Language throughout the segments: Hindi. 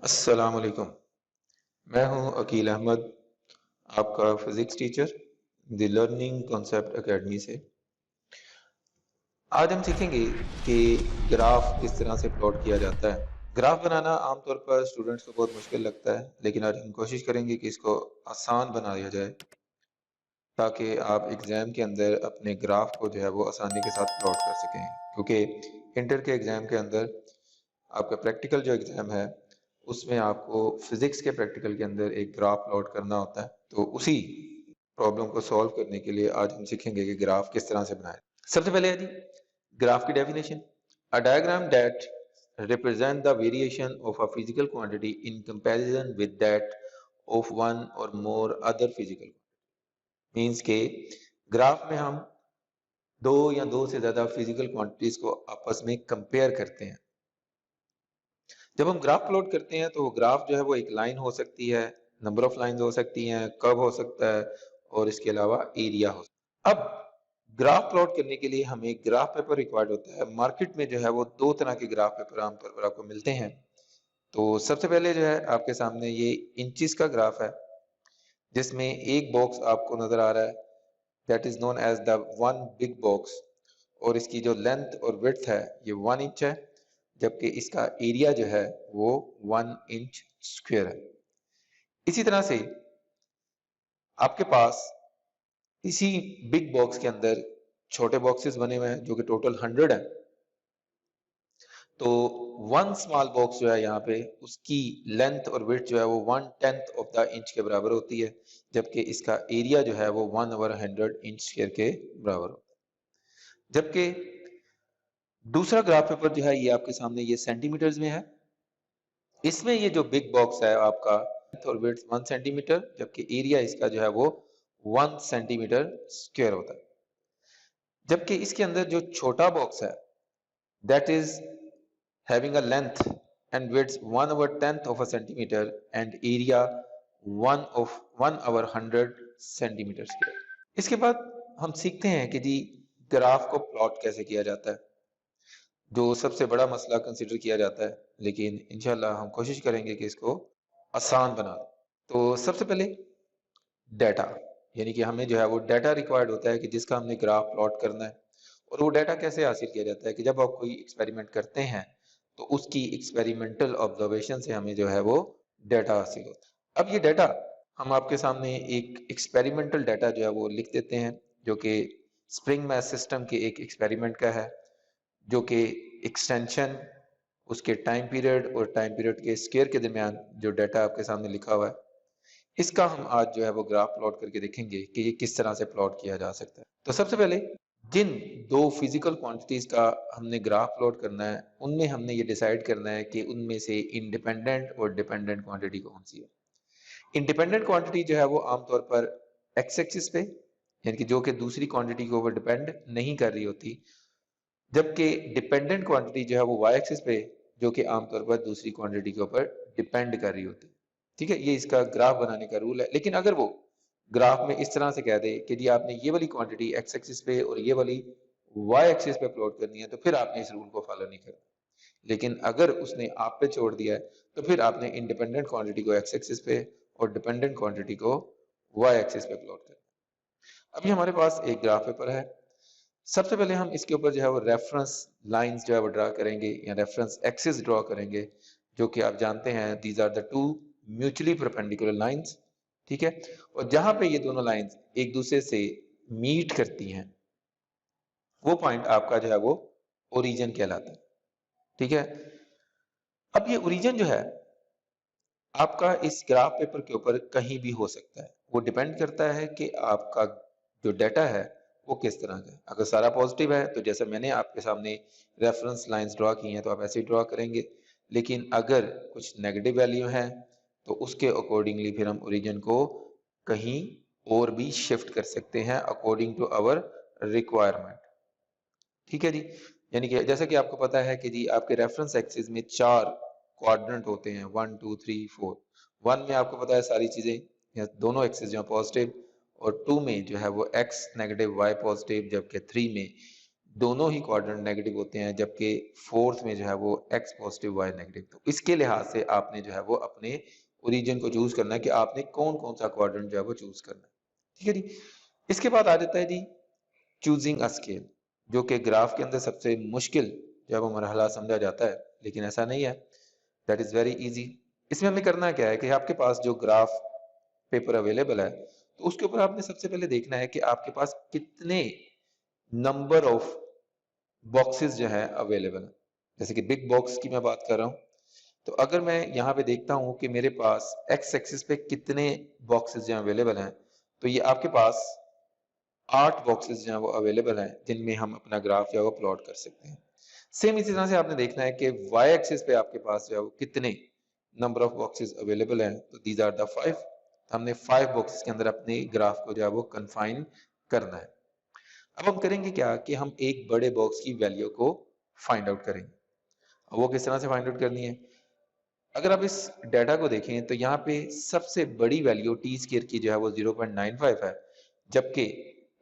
अस्सलाम वालेकुम। मैं हूं अकील अहमद, आपका physics teacher the learning concept academy से। आज हम सीखेंगे कि ग्राफ किस तरह से प्लॉट किया जाता है। ग्राफ बनाना आमतौर पर स्टूडेंट्स को बहुत मुश्किल लगता है, लेकिन आज हम कोशिश करेंगे कि इसको आसान बना दिया जाए ताकि आप एग्जाम के अंदर अपने ग्राफ को जो है वो आसानी के साथ प्लॉट कर सकें। क्योंकि इंटर के एग्जाम के अंदर आपका प्रैक्टिकल जो एग्जाम है उसमें आपको फिजिक्स के प्रैक्टिकल के अंदर एक ग्राफ प्लॉट करना होता है। तो उसी प्रॉब्लम को सॉल्व करने के लिए आज हम सीखेंगे कि ग्राफ किस तरह से बनाएं। सबसे पहले है जी ग्राफ की definition. A diagram that represent the variation of a physical quantity in comparison with that of one or more other physical means के ग्राफ में हम दो या दो से ज्यादा फिजिकल क्वांटिटीज को आपस में कंपेयर करते हैं। जब हम ग्राफ प्लॉट करते हैं तो ग्राफ जो है वो एक लाइन हो सकती है, नंबर ऑफ लाइंस हो सकती हैं, कर्व हो सकता है और इसके अलावा एरिया हो सकता है। अब ग्राफ प्लॉट करने के लिए हमें ग्राफ पेपर रिक्वायर्ड होता है। मार्केट में जो है वो दो तरह के ग्राफ पेपर आमतौर पर आपको मिलते हैं। तो सबसे पहले जो है आपके सामने ये इंचिस का ग्राफ है, जिसमें एक बॉक्स आपको नजर आ रहा है, that is known as the one big box, और इसकी जो लेंथ और विड्थ है ये 1 इंच है, जबकि इसका एरिया जो है वो 1 इंच स्क्वायर है। इसी तरह से आपके पास इसी बिग बॉक्स के अंदर छोटे बॉक्सेस बने हुए हैं जो कि टोटल 100 है। तो वन स्मॉल बॉक्स जो है यहाँ पे उसकी लेंथ और विड्थ जो है वो 1/10 ऑफ द इंच के बराबर होती है, जबकि इसका एरिया जो है वो 1/100 इंच स्क्वायर के बराबर होता है। जबकि दूसरा ग्राफ पेपर जो है ये आपके सामने ये सेंटीमीटर्स में है। इसमें ये जो बिग बॉक्स है आपका लेंथ और विड्थ 1 सेंटीमीटर, जबकि एरिया इसका जो है वो 1 सेंटीमीटर स्क्वायर होता है। जबकि इसके अंदर जो छोटा बॉक्स है that is having a length and width 1/10 of a centimeter and area 1/100 centimetre square. इसके बाद हम सीखते हैं कि जी ग्राफ को प्लॉट कैसे किया जाता है, जो सबसे बड़ा मसला कंसिडर किया जाता है, लेकिन इंशाल्लाह हम कोशिश करेंगे कि इसको आसान बना दें। तो सबसे पहले डाटा, यानी कि हमें जो है वो डाटा रिक्वायर्ड होता है कि जिसका हमने ग्राफ प्लॉट करना है। और वो डाटा कैसे हासिल किया जाता है कि जब आप कोई एक्सपेरिमेंट करते हैं तो उसकी एक्सपेरिमेंटल ऑब्जर्वेशन से हमें जो है वो डाटा हासिल होता है। अब ये डाटा हम आपके सामने एक एक्सपेरिमेंटल डाटा जो है वो लिख देते हैं, जो कि स्प्रिंग मैथ सिस्टम के एक एक्सपेरिमेंट का है, जो कि एक्सटेंशन, उसके टाइम पीरियड और टाइम पीरियड के स्केयर के दरमियान जो डाटा आपके सामने लिखा हुआ है, इसका हम आज जो है वो ग्राफ प्लॉट करके देखेंगे कि ये किस तरह से प्लॉट किया जा सकता है। तो सबसे पहले जिन दो फिजिकल क्वांटिटीज का हमने ग्राफ प्लॉट करना है उनमें हमने ये डिसाइड करना है कि उनमें से इंडिपेंडेंट और डिपेंडेंट क्वांटिटी कौन सी है। इंडिपेंडेंट क्वांटिटी जो है वो आमतौर पर एक्स एक्सिस पे, यानी कि जो कि दूसरी क्वांटिटी के ऊपर डिपेंड नहीं कर रही होती, जबकि डिपेंडेंट क्वांटिटी जो है वो वाई एक्सिस पे, जो कि आमतौर पर दूसरी क्वांटिटी के ऊपर डिपेंड कर रही होती है। ठीक है, ये इसका ग्राफ बनाने का रूल है। लेकिन अगर वो ग्राफ में इस तरह से कह दे कि जी आपने ये वाली क्वांटिटी एक्स एक्सिस पे और ये वाली वाई एक्सिस पे प्लॉट करनी है, तो फिर आपने इस रूल को फॉलो नहीं करना। लेकिन अगर उसने आप पे छोड़ दिया है तो फिर आपने इंडिपेंडेंट क्वांटिटी को एक्स एक्सिस पे और डिपेंडेंट क्वांटिटी को वाई एक्सिस पे प्लॉट करना। अभी हमारे पास एक ग्राफ पेपर है। सबसे पहले हम इसके ऊपर जो है वो रेफरेंस लाइंस जो है वो ड्रा करेंगे या रेफरेंस एक्सिस ड्रॉ करेंगे, जो कि आप जानते हैं these are the two mutually perpendicular lines. ठीक है, और जहां पे ये दोनों लाइंस एक दूसरे से मीट करती हैं वो पॉइंट आपका जो है वो ओरिजिन कहलाता है। ठीक है, अब ये ओरिजिन जो है आपका इस ग्राफ पेपर के ऊपर कहीं भी हो सकता है। वो डिपेंड करता है कि आपका जो डाटा है वो किस तरह का है। अगर सारा पॉजिटिव है तो जैसे मैंने आपके सामने रेफरेंस लाइंस ड्रॉ की हैं तो आप ऐसे ही ड्रॉ करेंगे। लेकिन अगर कुछ नेगेटिव वैल्यू है तो उसके अकॉर्डिंगली फिर हम ओरिजिन को कहीं और भी शिफ्ट कर सकते हैं अकॉर्डिंग टू आवर रिक्वायरमेंट। ठीक है जी, यानी कि जैसा कि आपको पता है कि जी आपके रेफरेंस एक्सिस में 4 क्वाड्रेंट होते हैं, 1 2 3 4। 1 में आपको पता है सारी चीजें या दोनों एक्सिस जो है पॉजिटिव, और 2 में जो है वो x नेगेटिव y पॉजिटिव, जबकि 3 में दोनों ही क्वाड्रेंट नेगेटिव होते हैं, जबकि फोर्थ में जो है वो x पॉजिटिव y नेगेटिव। तो इसके लिहाज से आपने जो है वो अपने ओरिजिन को चूज करना है कि आपने कौन कौन सा क्वाड्रेंट जो है वो चूज करना है। ठीक है जी। इसके बाद आ जाता है जी चूजिंग अ स्केल, जो कि ग्राफ के अंदर सबसे मुश्किल जो है वो मरहला समझा जाता है, लेकिन ऐसा नहीं है, दैट इज वेरी इजी। इसमें हमें करना क्या है कि आपके पास जो ग्राफ पेपर अवेलेबल है, तो उसके ऊपर आपने सबसे पहले देखना है कि आपके पास कितने नंबर ऑफ बॉक्सेस जो है अवेलेबल है। जैसे कि बिग बॉक्स की मैं बात कर रहा हूँ, तो अगर मैं यहाँ पे देखता हूँ कि मेरे पास एक्स एक्सिस पे कितने बॉक्सेस जो अवेलेबल हैं, तो ये आपके पास 8 बॉक्सेस जो है वो अवेलेबल हैं, जिनमें हम अपना ग्राफ जो है वो प्लॉट कर सकते हैं। सेम इसी तरह से आपने देखना है कि वाई एक्सिस पे आपके पास जो है वो कितने नंबर ऑफ बॉक्सेस अवेलेबल हैं, तो दीज आर द 5। हमने 5 बॉक्सेस के अंदर अपने ग्राफ को जो है वो कन्फाइन करना है। अब हम करेंगे क्या कि हम एक बड़े बॉक्स की वैल्यू को फाइंड आउट करेंगे। वो किस तरह से फाइंड आउट करनी है? अगर आप इस डाटा को देखें तो यहाँ पे सबसे बड़ी वैल्यू टी स्क्वायर की जो है वो 0.95 है, जबकि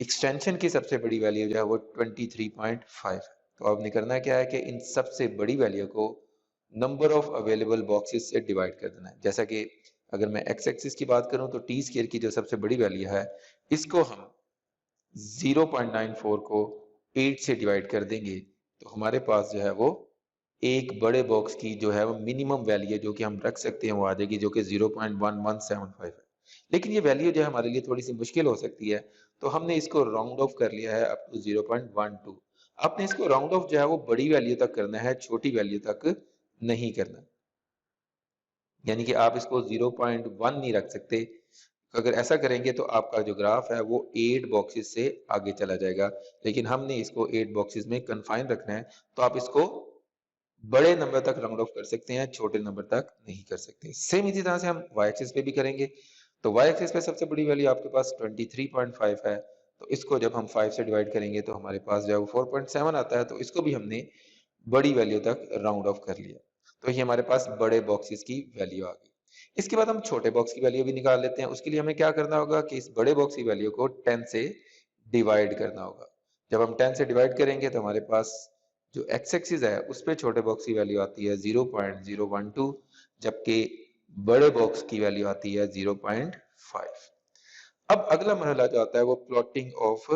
एक्सटेंशन की सबसे बड़ी वैल्यू जो है वो 23.5 है। तो आपने करना क्या है कि इन सबसे बड़ी वैल्यू को नंबर ऑफ अवेलेबल बॉक्सेस से डिवाइड कर देना है। जैसा कि अगर मैं एक्स एक्सिस की बात करूं तो टी स्क्वायर की जो सबसे बड़ी वैल्यू है, इसको हम 0.94 को 8 से डिवाइड कर देंगे, तो हमारे पास जो है वो एक बड़े बॉक्स की जो है वो मिनिमम वैल्यू जो कि हम रख सकते हैं वो आ जाएगी, जो कि 0.1175 है। लेकिन ये वैल्यू जो है हमारे लिए थोड़ी सी मुश्किल हो सकती है, तो हमने इसको राउंड ऑफ कर लिया है अप टू 0.12। आपने इसको राउंड ऑफ जो है वो बड़ी वैल्यू तक करना है, छोटी वैल्यू तक नहीं करना। यानी कि आप इसको 0.1 नहीं रख सकते। अगर ऐसा करेंगे तो आपका जो ग्राफ है वो 8 बॉक्सेस से आगे चला जाएगा, लेकिन हमने इसको 8 बॉक्सेस में कन्फाइन रखना है। तो आप इसको बड़े नंबर तक राउंड ऑफ कर सकते हैं, छोटे नंबर तक नहीं कर सकते। सेम इसी तरह से हम वाई एक्सिस पे भी करेंगे। तो वाई एक्सिस पे सबसे बड़ी वैल्यू आपके पास 23.5 है, तो इसको जब हम 5 से डिवाइड करेंगे तो हमारे पास जो है वो 4.7 आता है, तो इसको भी हमने बड़ी वैल्यू तक राउंड ऑफ कर लिया। तो ये हमारे पास बड़े बॉक्सेस की वैल्यू आ गई। इसके बाद हम छोटे बॉक्स की वैल्यू भी निकाल लेते हैं। उसके लिए हमें क्या करना होगा कि इस बड़े बॉक्स की वैल्यू को 10 से डिवाइड करना होगा। जब हम 10 से डिवाइड करेंगे तो हमारे पास जो एक्स एक्सिस है उस पे छोटे बॉक्स की वैल्यू आती है 0.012, जबकि बड़े बॉक्स की वैल्यू आती है 0.5। अब अगला मरहला जो आता है वो प्लॉटिंग ऑफ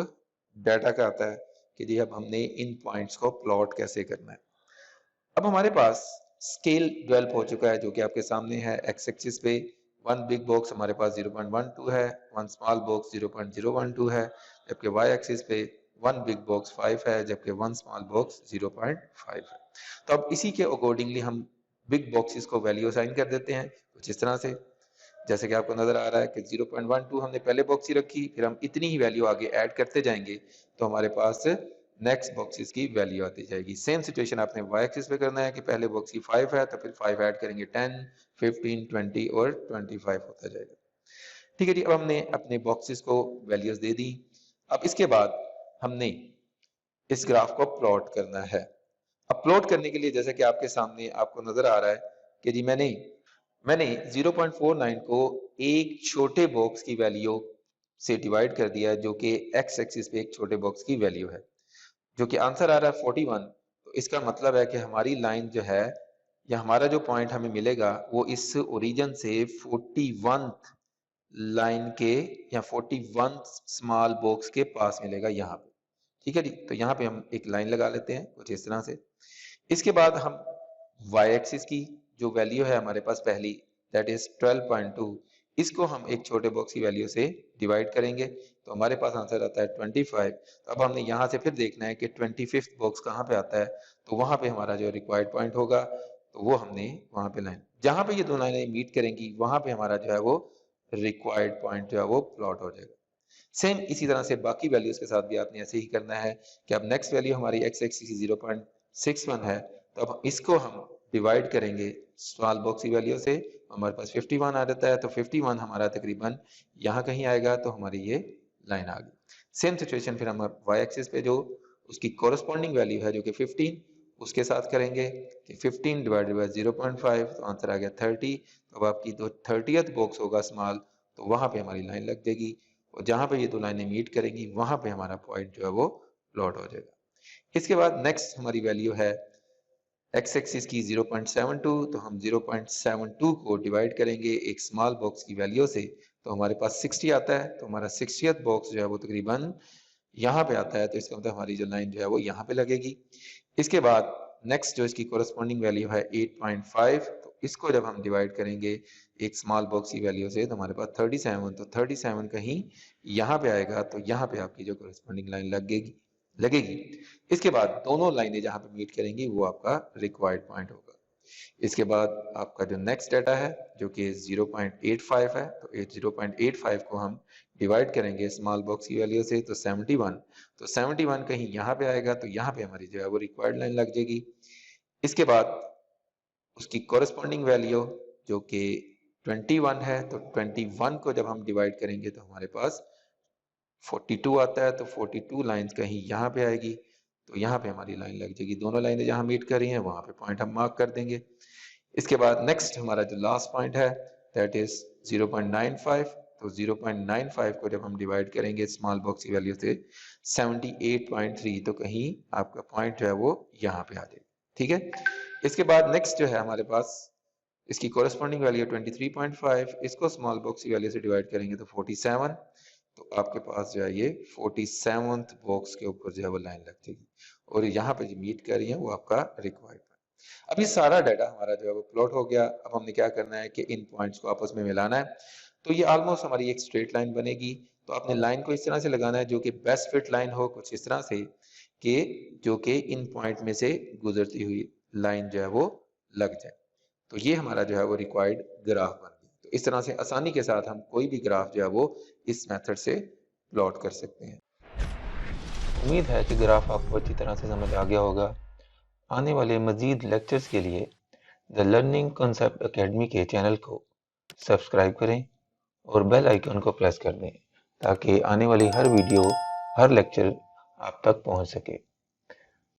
डाटा का आता है कि जी अब हमने इन पॉइंट्स को प्लॉट कैसे करना है। अब हमारे पास स्केल डेवलप हो चुका है, जो कि आपके सामने है। एक्स एक्सिस पे वन बिग बॉक्स हमारे पास 0.12 है, वन स्मॉल बॉक्स 0.012 है, जबकि वाई एक्सिस पे वन बिग बॉक्स 5 है, जबकि वन स्मॉल बॉक्स 0.5 है। तो अब इसी के अकॉर्डिंगली हम बिग बॉक्सेस को वैल्यू असाइन कर देते हैं कुछ इस तरह से। जैसे कि आपको नजर आ रहा है कि 0.12 हमने पहले बॉक्स ही रखी, फिर हम इतनी ही वैल्यू आगे ऐड करते जाएंगे तो हमारे पास नेक्स्ट बॉक्सेस की वैल्यू आती जाएगी। सेम सिचुएशन आपने वाई एक्सिस पे करना है कि पहले बॉक्स की 5 है तो फिर 5 ऐड करेंगे, 10, 15, 20 और 25 होता जाएगा। ठीक है जी। अब हमने अपने बॉक्सेस को वैल्यूज दे दी। अब इसके बाद हमने इस ग्राफ को प्लॉट करना है। अब प्लॉट करने के लिए जैसे कि आपके सामने आपको नजर आ रहा है कि जी मैंने मैंने 0.49 को एक छोटे बॉक्स की वैल्यू से डिवाइड कर दिया है, जो कि एक्स एक्सिस पे एक छोटे बॉक्स की वैल्यू है, जो कि आंसर आ रहा है 41। तो इसका मतलब है कि हमारी लाइन जो है या हमारा जो पॉइंट हमें मिलेगा वो इस ओरिजिन से 41 लाइन के या 41 स्मॉल बॉक्स के पास मिलेगा यहाँ पे। ठीक है जी। तो यहाँ पे हम एक लाइन लगा लेते हैं कुछ इस तरह से। इसके बाद हम y एक्सिस की जो वैल्यू है हमारे पास पहली, दैट इज 12.2, इसको हम एक छोटे बॉक्स की वैल्यू से डिवाइड करेंगे तो हमारे पास आंसर आता है 25। तो अब हमने यहाँ से फिर देखना है कि 25th बॉक्स कहाँ पे आता है, तो वहां पे हमारा जो रिक्वायर्ड पॉइंट होगा तो वो हमने वहां पे लाइन, जहां पे ये दो लाइनें मीट करेंगी वहां पे हमारा जो है वो रिक्वायर्ड पॉइंट जो है वो प्लॉट हो जाएगा। सेम इसी तरह से बाकी वैल्यूज के साथ भी आपने ऐसे ही करना है कि अब नेक्स्ट वैल्यू हमारी एक्स एक्सिस 0.61 है, तो अब इसको हम डिवाइड करेंगे स्मॉल बॉक्स की वैल्यू से, हमारे पास 51 आ जाता है, तो 51 हमारा तकरीबन यहाँ कहीं आएगा, तो हमारी ये लाइन आ गई। सेम सिचुएशन फिर हम वाई एक्सिस पे जो उसकी कोरस्पॉन्डिंग वैल्यू है जो कि 15, उसके साथ करेंगे कि 15 डिवाइडेड बाय 0.5, तो आंसर आ गया 30। तो अब आपकी जो 30th बॉक्स होगा स्मॉल, तो वहां पे हमारी लाइन लग जाएगी और जहां पे ये दो लाइनें मीट करेंगी वहां पे हमारा पॉइंट जो है वो प्लॉट हो जाएगा। इसके बाद नेक्स्ट हमारी वैल्यू है एक्स एक्सिस की 0.72, तो हम 0.72 को डिवाइड करेंगे एक स्मॉल बॉक्स की वैल्यू से, तो हमारे पास 60 आता है। तो हमारा 60th बॉक्स जो है वो तकरीबन यहाँ पे आता है, तो इसका मतलब हमारी जो लाइन जो है वो यहाँ पे लगेगी। इसके बाद नेक्स्ट जो इसकी कोरस्पॉन्डिंग वैल्यू है 8.5, तो इसको जब हम डिवाइड करेंगे एक स्मॉल बॉक्स की वैल्यू से, तो हमारे पास 37, तो 37 कहीं यहाँ पे आएगा, तो यहाँ पे आपकी जो कोरस्पॉन्डिंग लाइन लगेगी। इसके बाद दोनों लाइनें जहाँ पे मीट करेंगी वो आपका रिक्वायर्ड पॉइंट होगा। इसके बाद आपका जो नेक्स्ट डाटा है जो कि 0.85 है, तो 0.85 को हम डिवाइड करेंगे स्मॉल बॉक्स की वैल्यू से, तो 71, तो 71 कहीं यहाँ पे आएगा, तो यहाँ पे हमारी जो है वो रिक्वायर्ड लाइन लग जाएगी। इसके बाद उसकी कोरस्पॉन्डिंग वैल्यू जो कि 21 है, तो 21 को जब हम डिवाइड करेंगे तो हमारे पास 42 आता है, तो 42 लाइंस कहीं यहाँ पे आएगी, तो यहाँ पे हमारी लाइन लग जाएगी। दोनों लाइनें जहाँ मीट कर रही हैं वहां पे पॉइंट हम मार्क कर देंगे। इसके बाद नेक्स्ट हमारा जो लास्ट पॉइंट है दैट इज 0.95, तो 0.95 को जब हम डिवाइड करेंगे स्मॉल बॉक्स की वैल्यू से 78.3, तो कहीं आपका पॉइंट जो है वो यहाँ पे आ जाए। ठीक है, इसके बाद नेक्स्ट जो है हमारे पास इसकी कोरस्पॉन्डिंग वैल्यू 23.5, इसको स्मॉल बॉक्स की वैल्यू से डिवाइड करेंगे तो 47, तो आपके पास जो है ये 47th बॉक्स के ऊपर जो है वो लाइन लग जाएगी, और यहाँ पे जो मीट कर रही है वो आपका रिक्वायर्ड। अब ये सारा डाटा हमारा जो है वो प्लॉट हो गया। अब हमने क्या करना है कि इन पॉइंट्स को आपस में मिलाना है, तो ये ऑलमोस्ट हमारी एक स्ट्रेट लाइन बनेगी। तो आपने लाइन को इस तरह से लगाना है जो कि बेस्ट फिट लाइन हो, कुछ इस तरह से कि जो कि इन पॉइंट में से गुजरती हुई लाइन जो है वो लग जाए। तो ये हमारा जो है वो रिक्वायर्ड ग्राफ बन गया। तो इस तरह से आसानी के साथ हम कोई भी ग्राफ जो है वो इस मेथड से प्लॉट कर सकते हैं। उम्मीद है कि ग्राफ आपको अच्छी तरह से समझ आ गया होगा। आने वाले मज़ीद लेक्चर्स के लिए द लर्निंग कॉन्सेप्ट एकेडमी के चैनल को सब्सक्राइब करें और बेल आइकन को प्रेस कर दें ताकि आने वाली हर वीडियो, हर लेक्चर आप तक पहुंच सके।